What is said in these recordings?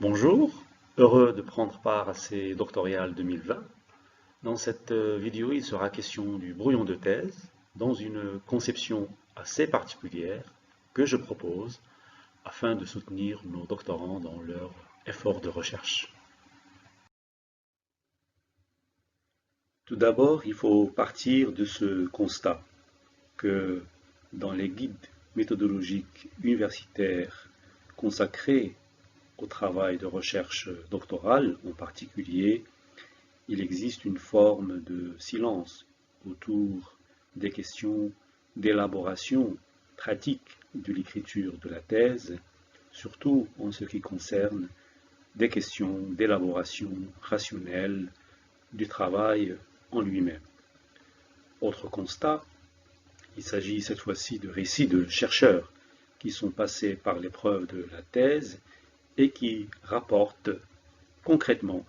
Bonjour, heureux de prendre part à ces doctorales 2020. Dans cette vidéo, il sera question du brouillon de thèse dans une conception assez particulière que je propose afin de soutenir nos doctorants dans leurs efforts de recherche. Tout d'abord, il faut partir de ce constat que dans les guides méthodologiques universitaires consacrés au travail de recherche doctorale en particulier, il existe une forme de silence autour des questions d'élaboration pratique de l'écriture de la thèse, surtout en ce qui concerne des questions d'élaboration rationnelle du travail en lui-même. Autre constat, il s'agit cette fois-ci de récits de chercheurs qui sont passés par l'épreuve de la thèse et qui rapportent concrètement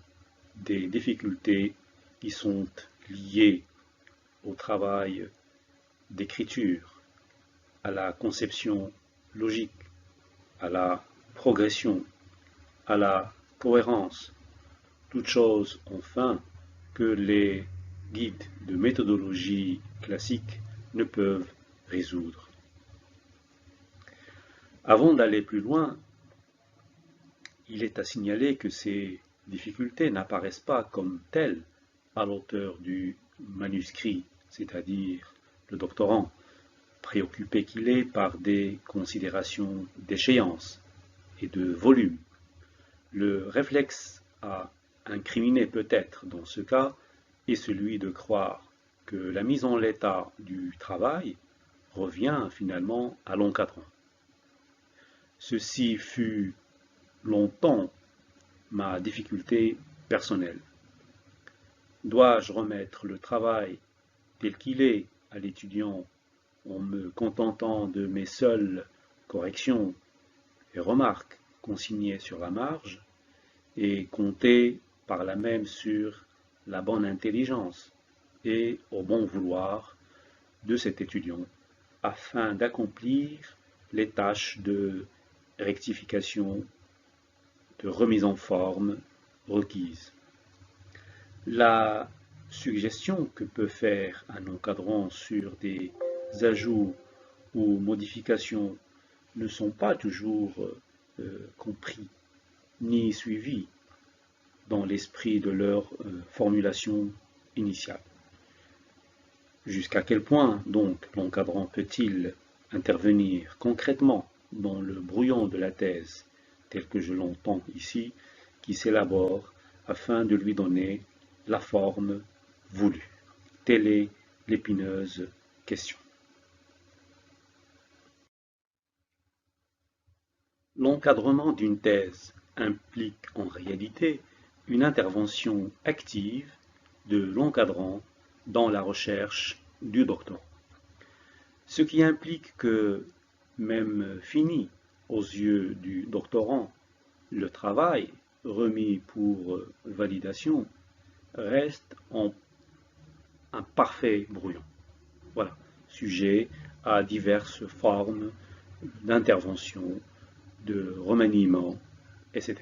des difficultés qui sont liées au travail d'écriture, à la conception logique, à la progression, à la cohérence, toutes choses enfin que les guides de méthodologie classique ne peuvent résoudre. Avant d'aller plus loin, il est à signaler que ces difficultés n'apparaissent pas comme telles à l'auteur du manuscrit, c'est-à-dire le doctorant, préoccupé qu'il est par des considérations d'échéance et de volume. Le réflexe à incriminer peut-être dans ce cas est celui de croire que la mise en l'état du travail revient finalement à l'encadrant. Ceci fut longtemps ma difficulté personnelle. Dois-je remettre le travail tel qu'il est à l'étudiant en me contentant de mes seules corrections et remarques consignées sur la marge et compter par là même sur la bonne intelligence et au bon vouloir de cet étudiant afin d'accomplir les tâches de rectification, de remise en forme requises. La suggestion que peut faire un encadrant sur des ajouts ou modifications ne sont pas toujours compris ni suivis dans l'esprit de leur formulation initiale. Jusqu'à quel point donc l'encadrant peut-il intervenir concrètement dans le brouillon de la thèse tel que je l'entends ici, qui s'élabore afin de lui donner la forme voulue. Telle est l'épineuse question. L'encadrement d'une thèse implique en réalité une intervention active de l'encadrant dans la recherche du doctorant. Ce qui implique que, même fini aux yeux du doctorant, le travail remis pour validation reste en un parfait brouillon. Voilà, sujet à diverses formes d'intervention, de remaniement, etc.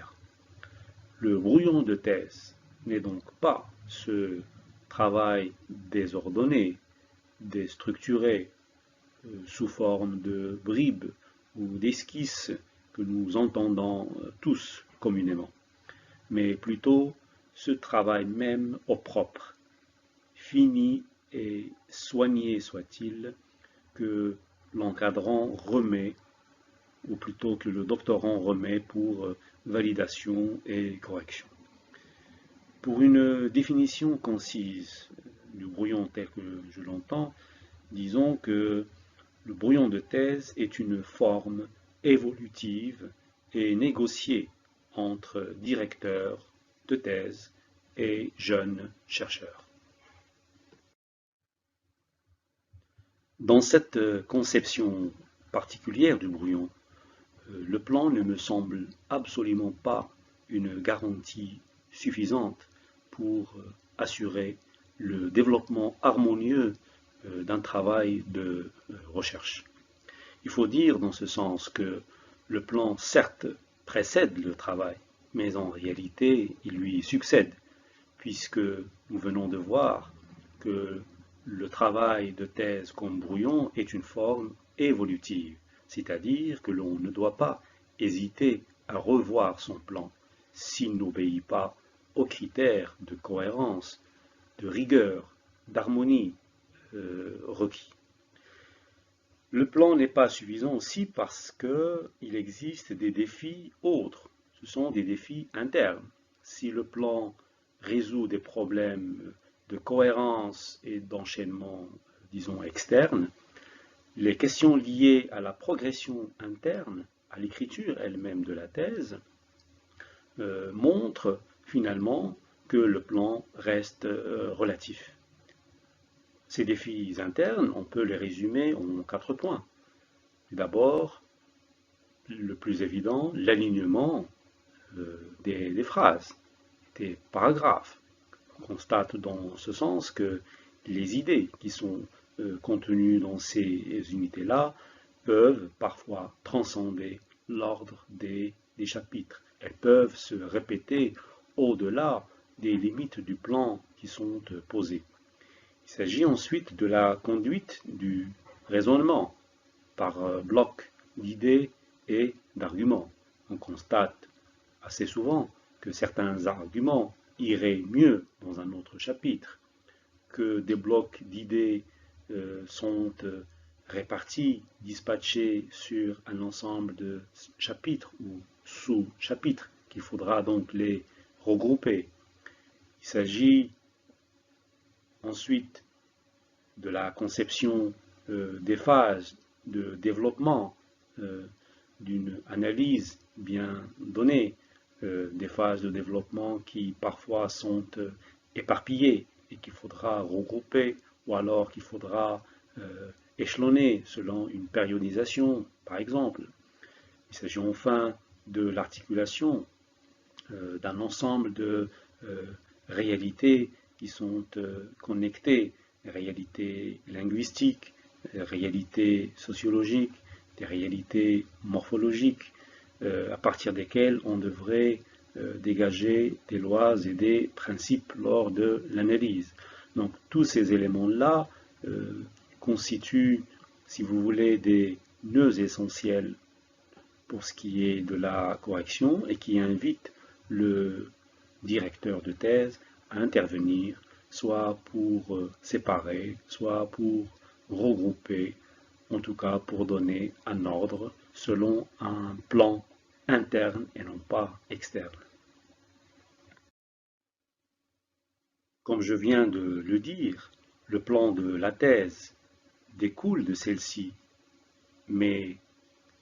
Le brouillon de thèse n'est donc pas ce travail désordonné, déstructuré, sous forme de bribes ou d'esquisses que nous entendons tous communément, mais plutôt ce travail même au propre, fini et soigné soit-il, que l'encadrant remet, ou plutôt que le doctorant remet pour validation et correction. Pour une définition concise du brouillon tel que je l'entends, disons que le brouillon de thèse est une forme évolutive et négociée entre directeurs de thèse et jeunes chercheurs. Dans cette conception particulière du brouillon, le plan ne me semble absolument pas une garantie suffisante pour assurer le développement harmonieux d'un travail de recherche. Il faut dire dans ce sens que le plan, certes, précède le travail, mais en réalité, il lui succède, puisque nous venons de voir que le travail de thèse comme brouillon est une forme évolutive, c'est-à-dire que l'on ne doit pas hésiter à revoir son plan s'il n'obéit pas aux critères de cohérence, de rigueur, d'harmonie requis. Le plan n'est pas suffisant aussi parce qu'il existe des défis autres. Ce sont des défis internes. Si le plan résout des problèmes de cohérence et d'enchaînement, disons, externes, les questions liées à la progression interne, à l'écriture elle-même de la thèse, montrent finalement que le plan reste relatif. Ces défis internes, on peut les résumer en 4 points. D'abord, le plus évident, l'alignement des phrases, des paragraphes. On constate dans ce sens que les idées qui sont contenues dans ces unités-là peuvent parfois transcender l'ordre des chapitres. Elles peuvent se répéter au-delà des limites du plan qui sont posées. Il s'agit ensuite de la conduite du raisonnement par bloc d'idées et d'arguments. On constate assez souvent que certains arguments iraient mieux dans un autre chapitre, que des blocs d'idées sont répartis, dispatchés sur un ensemble de chapitres ou sous-chapitres, qu'il faudra donc les regrouper. Il s'agit ensuite de la conception des phases de développement, d'une analyse bien donnée, des phases de développement qui parfois sont éparpillées et qu'il faudra regrouper ou alors qu'il faudra échelonner selon une périodisation, par exemple. Il s'agit enfin de l'articulation d'un ensemble de réalités qui sont connectées, des réalités linguistiques, des réalités sociologiques, des réalités morphologiques, à partir desquelles on devrait dégager des lois et des principes lors de l'analyse. Donc tous ces éléments-là constituent, si vous voulez, des nœuds essentiels pour ce qui est de la correction et qui invitent le directeur de thèse à intervenir, soit pour séparer, soit pour regrouper, en tout cas pour donner un ordre selon un plan interne et non pas externe. Comme je viens de le dire, le plan de la thèse découle de celle-ci, mais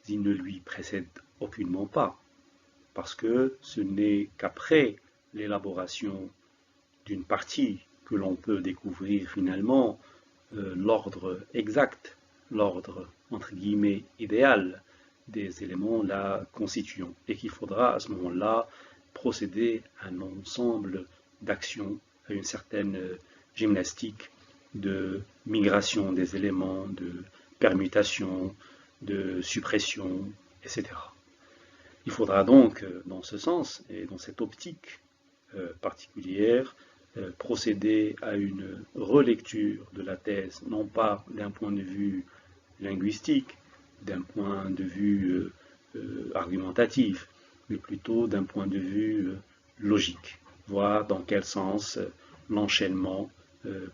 il ne lui précède aucunement pas, parce que ce n'est qu'après l'élaboration d'une partie que l'on peut découvrir finalement l'ordre exact, l'ordre entre guillemets idéal des éléments la constituant, et qu'il faudra à ce moment-là procéder à un ensemble d'actions, à une certaine gymnastique de migration des éléments, de permutation, de suppression, etc. Il faudra donc, dans ce sens et dans cette optique particulière, procéder à une relecture de la thèse, non pas d'un point de vue linguistique, d'un point de vue argumentatif, mais plutôt d'un point de vue logique, voir dans quel sens l'enchaînement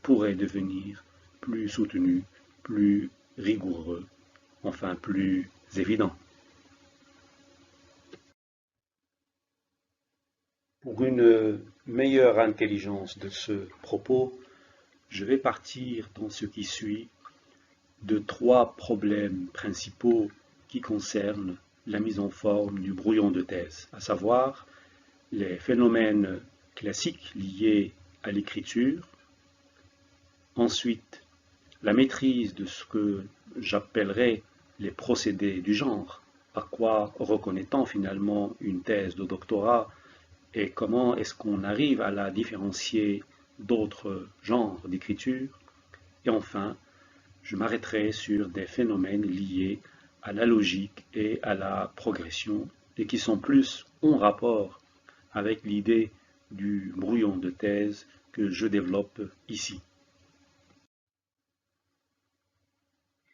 pourrait devenir plus soutenu, plus rigoureux, enfin plus évident. Pour une meilleure intelligence de ce propos, je vais partir dans ce qui suit de 3 problèmes principaux qui concernent la mise en forme du brouillon de thèse, à savoir les phénomènes classiques liés à l'écriture, ensuite la maîtrise de ce que j'appellerais les procédés du genre, à quoi reconnaît-on finalement une thèse de doctorat et comment est-ce qu'on arrive à la différencier d'autres genres d'écriture, et enfin je m'arrêterai sur des phénomènes liés à la logique et à la progression, et qui sont plus en rapport avec l'idée du brouillon de thèse que je développe ici.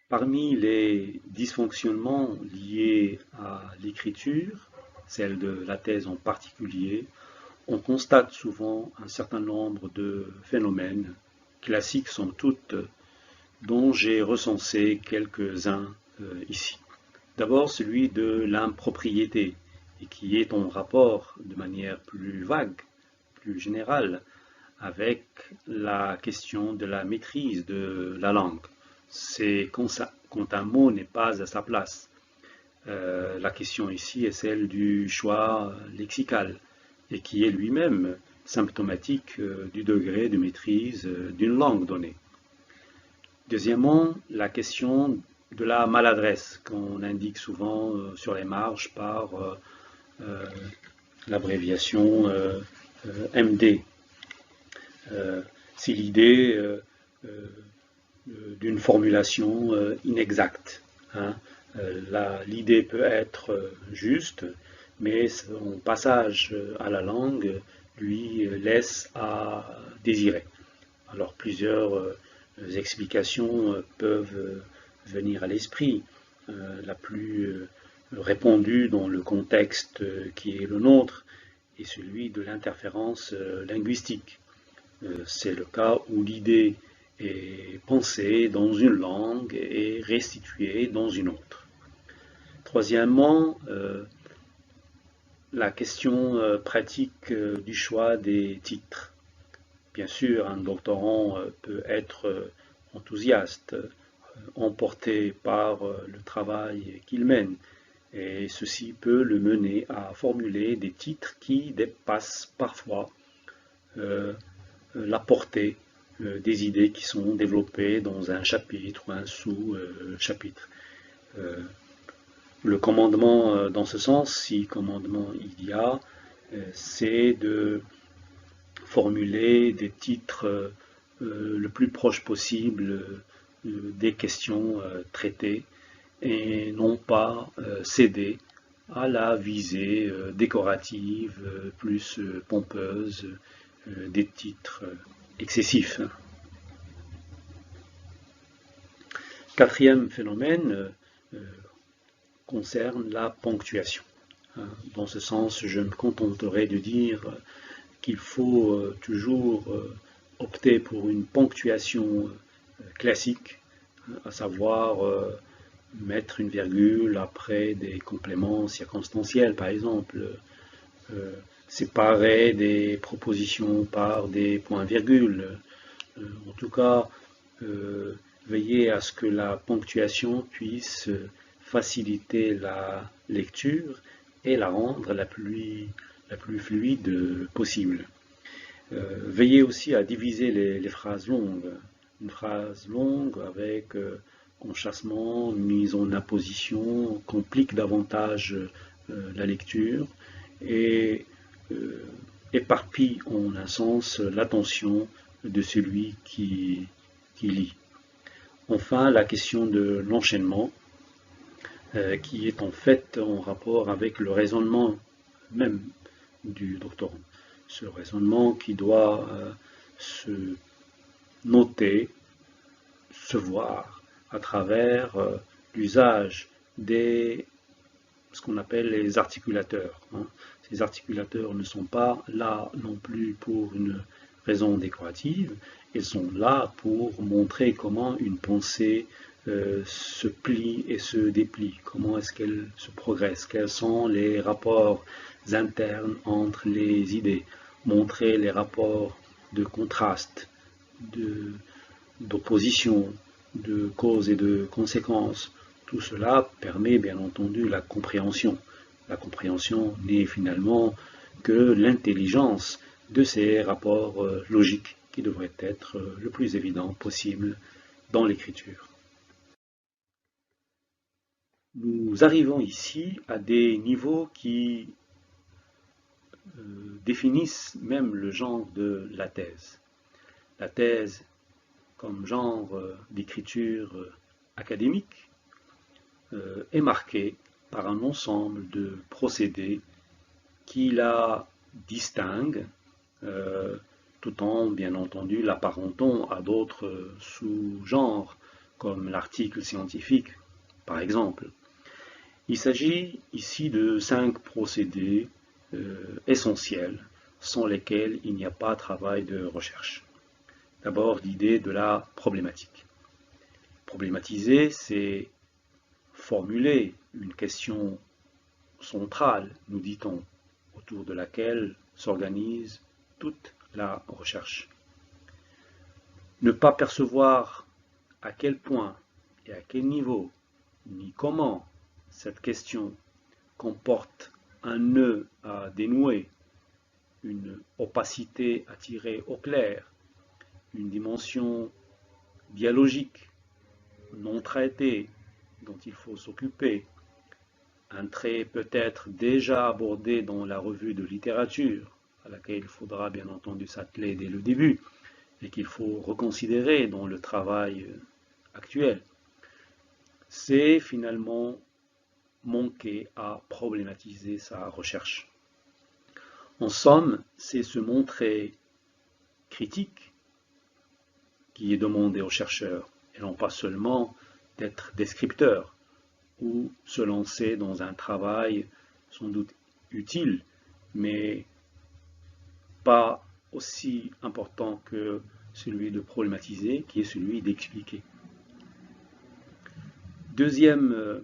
Parmi les dysfonctionnements liés à l'écriture, celle de la thèse en particulier, on constate souvent un certain nombre de phénomènes classiques somme toute, dont j'ai recensé quelques-uns ici. D'abord celui de l'impropriété, et qui est en rapport de manière plus vague, plus générale, avec la question de la maîtrise de la langue. C'est quand un mot n'est pas à sa place. La question ici est celle du choix lexical, et qui est lui-même symptomatique du degré de maîtrise d'une langue donnée. Deuxièmement, la question de la maladresse, qu'on indique souvent sur les marges par l'abréviation MD. C'est l'idée d'une formulation inexacte. L'idée peut être juste, mais son passage à la langue lui laisse à désirer. Alors plusieurs explications peuvent venir à l'esprit. La plus répandue dans le contexte qui est le nôtre est celui de l'interférence linguistique. C'est le cas où l'idée est pensée dans une langue et restituée dans une autre. Troisièmement, la question pratique du choix des titres. Bien sûr, un doctorant peut être enthousiaste, emporté par le travail qu'il mène, et ceci peut le mener à formuler des titres qui dépassent parfois la portée des idées qui sont développées dans un chapitre ou un sous-chapitre. Le commandement dans ce sens, si commandement il y a, c'est de formuler des titres le plus proche possible des questions traitées et non pas céder à la visée décorative plus pompeuse des titres excessifs. Quatrième phénomène concerne la ponctuation. Dans ce sens, je me contenterai de dire qu'il faut toujours opter pour une ponctuation classique, à savoir mettre une virgule après des compléments circonstanciels, par exemple, séparer des propositions par des points-virgules. En tout cas, veiller à ce que la ponctuation puisse faciliter la lecture et la rendre la plus fluide possible. Veillez aussi à diviser les phrases longues. Une phrase longue avec enchâssement, mise en apposition, complique davantage la lecture et éparpille en un sens l'attention de celui qui lit. Enfin, la question de l'enchaînement, qui est en fait en rapport avec le raisonnement même du doctorant. Ce raisonnement qui doit se noter, se voir à travers l'usage des ce qu'on appelle les articulateurs. Ces articulateurs ne sont pas là non plus pour une raison décorative, ils sont là pour montrer comment une pensée se plie et se déplie, comment est-ce qu'elle se progresse, quels sont les rapports internes entre les idées, montrer les rapports de contraste, d'opposition, de causes et de conséquences. Tout cela permet bien entendu la compréhension. La compréhension n'est finalement que l'intelligence de ces rapports logiques qui devraient être le plus évident possible dans l'écriture. Nous arrivons ici à des niveaux qui définissent même le genre de la thèse. La thèse comme genre d'écriture académique est marquée par un ensemble de procédés qui la distingue, tout en, bien entendu, l'apparentant à d'autres sous-genres, comme l'article scientifique, par exemple. Il s'agit ici de 5 procédés essentiels sans lesquels il n'y a pas de travail de recherche. D'abord, l'idée de la problématique. Problématiser, c'est formuler une question centrale, nous dit-on, autour de laquelle s'organise toute la recherche. Ne pas percevoir à quel point et à quel niveau, ni comment cette question comporte un nœud à dénouer, une opacité à tirer au clair, une dimension biologique non traitée dont il faut s'occuper, un trait peut-être déjà abordé dans la revue de littérature, à laquelle il faudra bien entendu s'atteler dès le début, et qu'il faut reconsidérer dans le travail actuel, c'est finalement manquer à problématiser sa recherche. En somme, c'est se montrer critique qui est demandé aux chercheurs, et non pas seulement d'être descripteur ou se lancer dans un travail sans doute utile, mais pas aussi important que celui de problématiser, qui est celui d'expliquer. Deuxième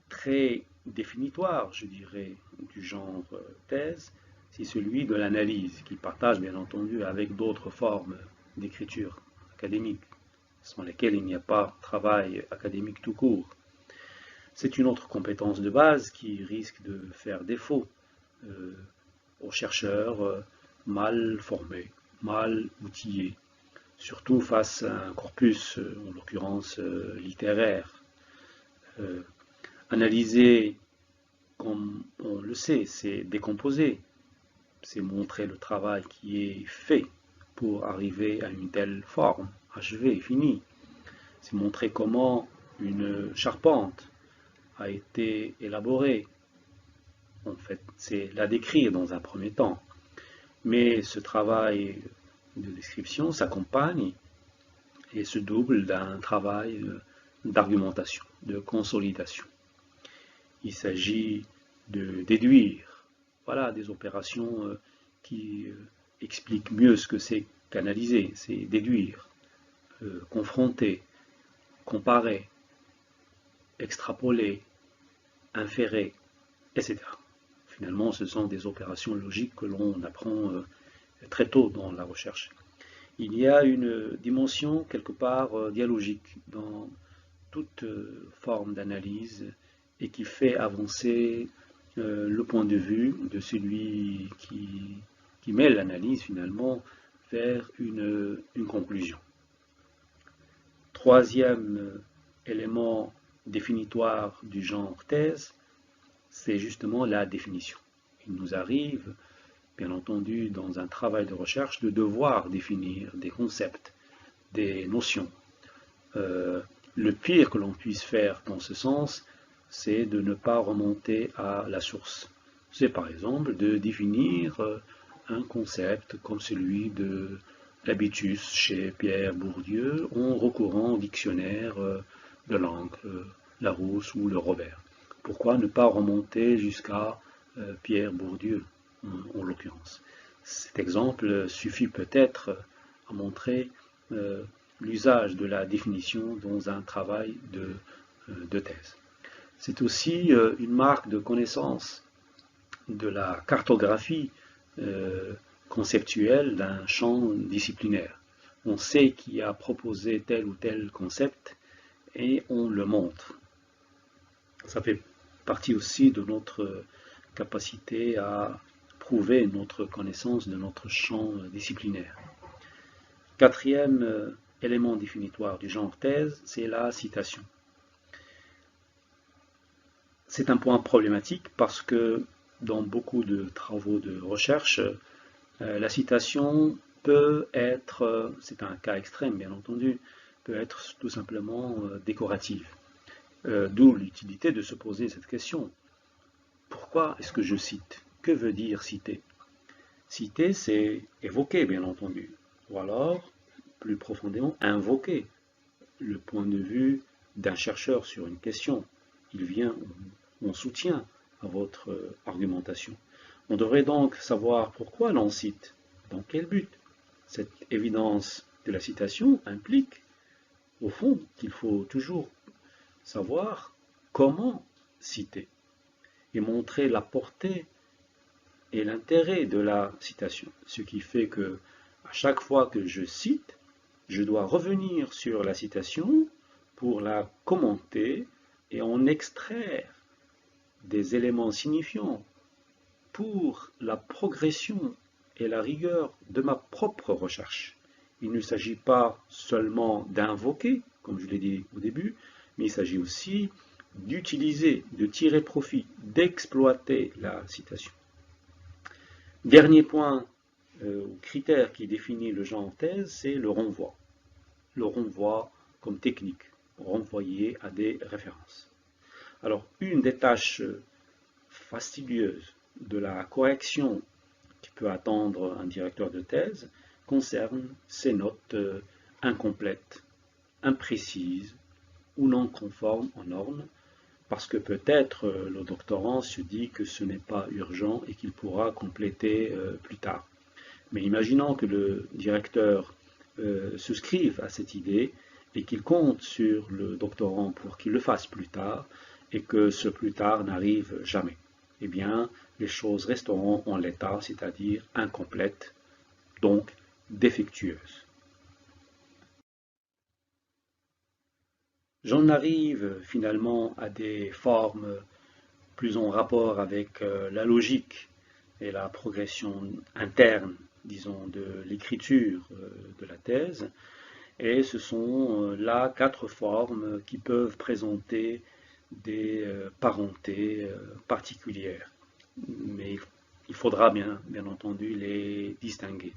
trait définitoire, je dirais, du genre thèse, c'est celui de l'analyse, qu'il partage bien entendu avec d'autres formes d'écriture académique, sans lesquelles il n'y a pas de travail académique tout court. C'est une autre compétence de base qui risque de faire défaut aux chercheurs mal formés, mal outillés, surtout face à un corpus, en l'occurrence littéraire. Analyser, comme on le sait, c'est décomposer, c'est montrer le travail qui est fait pour arriver à une telle forme, achevée, finie. C'est montrer comment une charpente a été élaborée. En fait, c'est la décrire dans un premier temps. Mais ce travail de description s'accompagne et se double d'un travail d'argumentation, de consolidation. Il s'agit de déduire, voilà, des opérations qui expliquent mieux ce que c'est qu'analyser, c'est déduire, confronter, comparer, extrapoler, inférer, etc. Finalement, ce sont des opérations logiques que l'on apprend très tôt dans la recherche. Il y a une dimension quelque part dialogique dans toute forme d'analyse et qui fait avancer le point de vue de celui qui met l'analyse finalement vers une conclusion. Troisième élément définitoire du genre thèse, c'est justement la définition. Il nous arrive, bien entendu, dans un travail de recherche, de devoir définir des concepts, des notions. Le pire que l'on puisse faire dans ce sens, c'est de ne pas remonter à la source. C'est par exemple de définir un concept comme celui de l'habitus chez Pierre Bourdieu en recourant au dictionnaire de langue, Larousse ou le Robert. Pourquoi ne pas remonter jusqu'à Pierre Bourdieu, en l'occurrence? Cet exemple suffit peut-être à montrer l'usage de la définition dans un travail de thèse. C'est aussi une marque de connaissance de la cartographie conceptuelle d'un champ disciplinaire. On sait qui a proposé tel ou tel concept et on le montre. Ça fait partie aussi de notre capacité à prouver notre connaissance de notre champ disciplinaire. Quatrième élément définitoire du genre thèse, c'est la citation. C'est un point problématique parce que dans beaucoup de travaux de recherche, la citation peut être, c'est un cas extrême bien entendu, peut être tout simplement décorative. D'où l'utilité de se poser cette question. Pourquoi est-ce que je cite? que veut dire citer? Citer, c'est évoquer, bien entendu, ou alors, plus profondément, invoquer le point de vue d'un chercheur sur une question. Il vient en soutien à votre argumentation. On devrait donc savoir pourquoi l'on cite, dans quel but. Cette évidence de la citation implique, au fond, qu'il faut toujours savoir comment citer et montrer la portée et l'intérêt de la citation. Ce qui fait que, à chaque fois que je cite, je dois revenir sur la citation pour la commenter et en extraire des éléments signifiants pour la progression et la rigueur de ma propre recherche. Il ne s'agit pas seulement d'invoquer, comme je l'ai dit au début, mais il s'agit aussi d'utiliser, de tirer profit, d'exploiter la citation. Dernier point ou critère qui définit le genre en thèse, c'est le renvoi. Le renvoi comme technique, renvoyer à des références. Alors, une des tâches fastidieuses de la correction qui peut attendre un directeur de thèse concerne ces notes incomplètes, imprécises ou non conformes aux normes, parce que peut-être le doctorant se dit que ce n'est pas urgent et qu'il pourra compléter plus tard. Mais imaginons que le directeur souscrive à cette idée et qu'il compte sur le doctorant pour qu'il le fasse plus tard et que ce plus tard n'arrive jamais. Eh bien, les choses resteront en l'état, c'est-à-dire incomplètes, donc défectueuses. J'en arrive finalement à des formes plus en rapport avec la logique et la progression interne, disons, de l'écriture de la thèse. Et ce sont là 4 formes qui peuvent présenter des parentés particulières. Mais il faudra bien entendu les distinguer.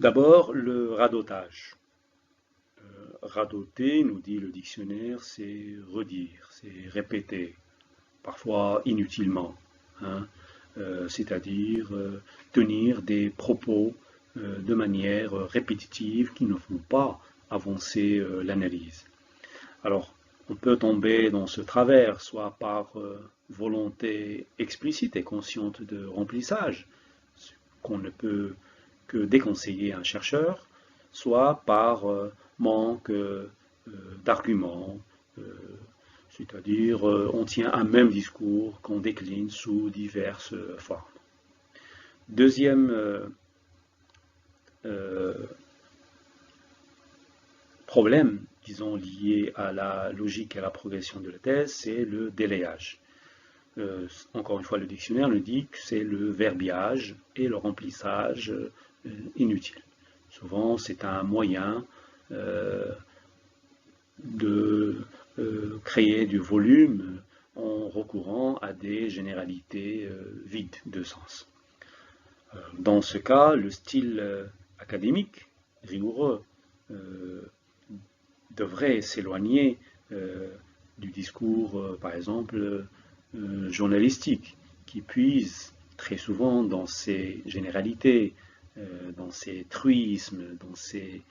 D'abord, le radotage. Radoter, nous dit le dictionnaire, c'est redire, c'est répéter, parfois inutilement, hein, c'est-à-dire tenir des propos de manière répétitive qui ne font pas avancer l'analyse. Alors, on peut tomber dans ce travers, soit par volonté explicite et consciente de remplissage, ce qu'on ne peut que déconseiller à un chercheur, soit par manque d'arguments, c'est-à-dire on tient un même discours qu'on décline sous diverses formes. Deuxième problème, disons, lié à la logique et à la progression de la thèse, c'est le délayage. Encore une fois, le dictionnaire nous dit que c'est le verbiage et le remplissage inutile. Souvent, c'est un moyen de créer du volume en recourant à des généralités vides de sens. Dans ce cas, le style académique rigoureux devrait s'éloigner du discours, par exemple, journalistique, qui puise très souvent dans ces généralités, dans ces truismes, dans ces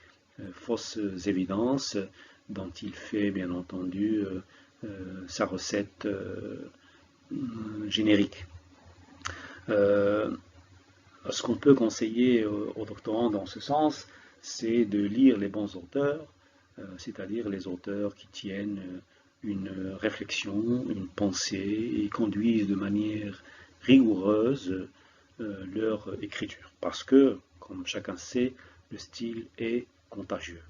fausses évidences dont il fait bien entendu sa recette générique. Ce qu'on peut conseiller aux doctorants dans ce sens, c'est de lire les bons auteurs, c'est-à-dire les auteurs qui tiennent une réflexion, une pensée et conduisent de manière rigoureuse leur écriture. Parce que, comme chacun sait, le style est contagieux.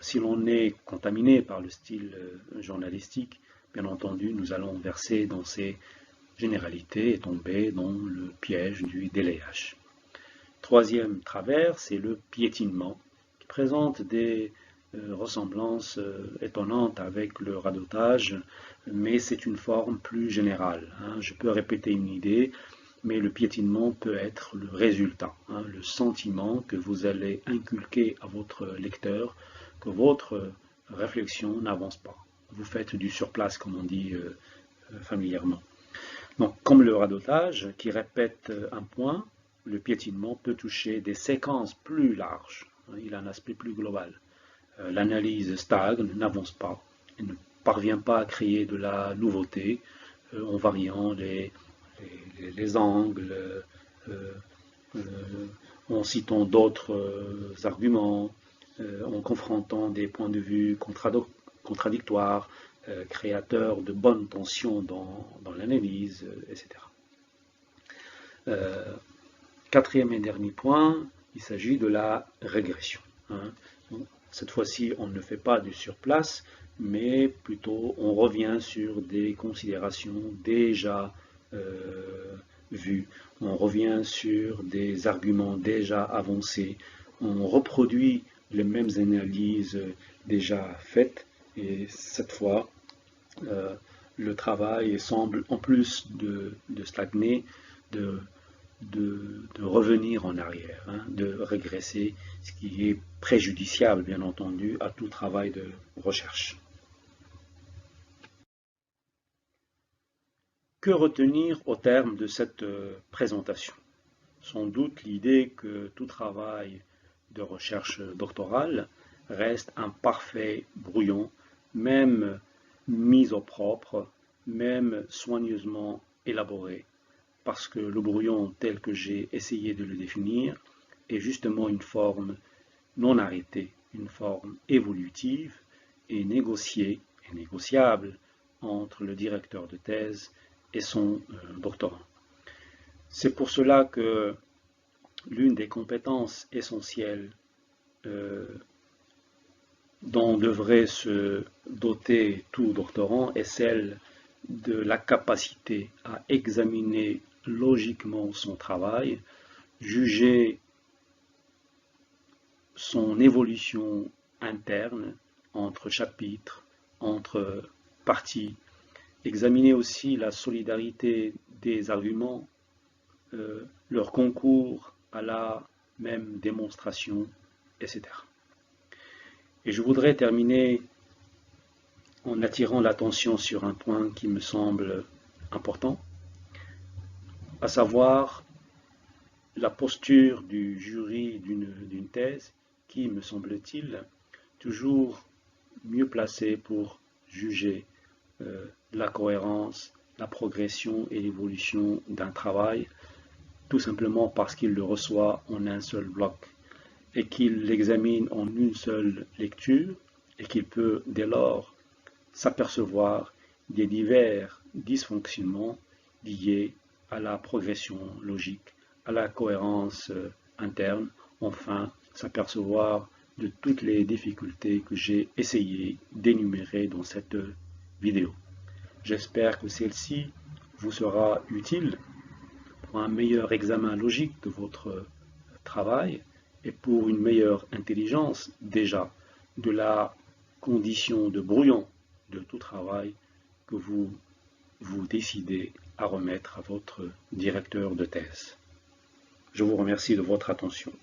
Si l'on est contaminé par le style journalistique, bien entendu, nous allons verser dans ces généralités et tomber dans le piège du délayage. Troisième travers, c'est le piétinement, qui présente des ressemblances étonnantes avec le radotage, mais c'est une forme plus générale. Je peux répéter une idée, mais le piétinement peut être le résultat, le sentiment que vous allez inculquer à votre lecteur, que votre réflexion n'avance pas. Vous faites du surplace, comme on dit familièrement. Donc, comme le radotage qui répète un point, le piétinement peut toucher des séquences plus larges. Il a un aspect plus global. L'analyse stagne, n'avance pas, et ne parvient pas à créer de la nouveauté en variant les angles, en citant d'autres arguments, en confrontant des points de vue contradictoires, créateurs de bonnes tensions dans l'analyse, etc. Quatrième et dernier point, il s'agit de la régression. Cette fois-ci, on ne fait pas du surplace, mais plutôt on revient sur des considérations déjà vues, on revient sur des arguments déjà avancés, on reproduit les mêmes analyses déjà faites, et cette fois, le travail semble, en plus de stagner, de revenir en arrière, de régresser, ce qui est préjudiciable, bien entendu, à tout travail de recherche. Que retenir au terme de cette présentation? Sans doute l'idée que tout travail de recherche doctorale reste un parfait brouillon, même mis au propre, même soigneusement élaboré, parce que le brouillon tel que j'ai essayé de le définir est justement une forme non arrêtée, une forme évolutive et négociée et négociable entre le directeur de thèse et son doctorant. C'est pour cela que l'une des compétences essentielles dont devrait se doter tout doctorant est celle de la capacité à examiner logiquement son travail, juger son évolution interne entre chapitres, entre parties, examiner aussi la solidarité des arguments, leur concours à la même démonstration, etc. Et je voudrais terminer en attirant l'attention sur un point qui me semble important, à savoir la posture du jury d'une thèse qui, me semble-t-il, toujours mieux placé pour juger la cohérence, la progression et l'évolution d'un travail, tout simplement parce qu'il le reçoit en un seul bloc et qu'il l'examine en une seule lecture et qu'il peut dès lors s'apercevoir des divers dysfonctionnements liés à la progression logique, à la cohérence interne, enfin s'apercevoir de toutes les difficultés que j'ai essayé d'énumérer dans cette vidéo. J'espère que celle-ci vous sera utile pour un meilleur examen logique de votre travail et pour une meilleure intelligence déjà de la condition de brouillon de tout travail que vous décidez à remettre à votre directeur de thèse. Je vous remercie de votre attention.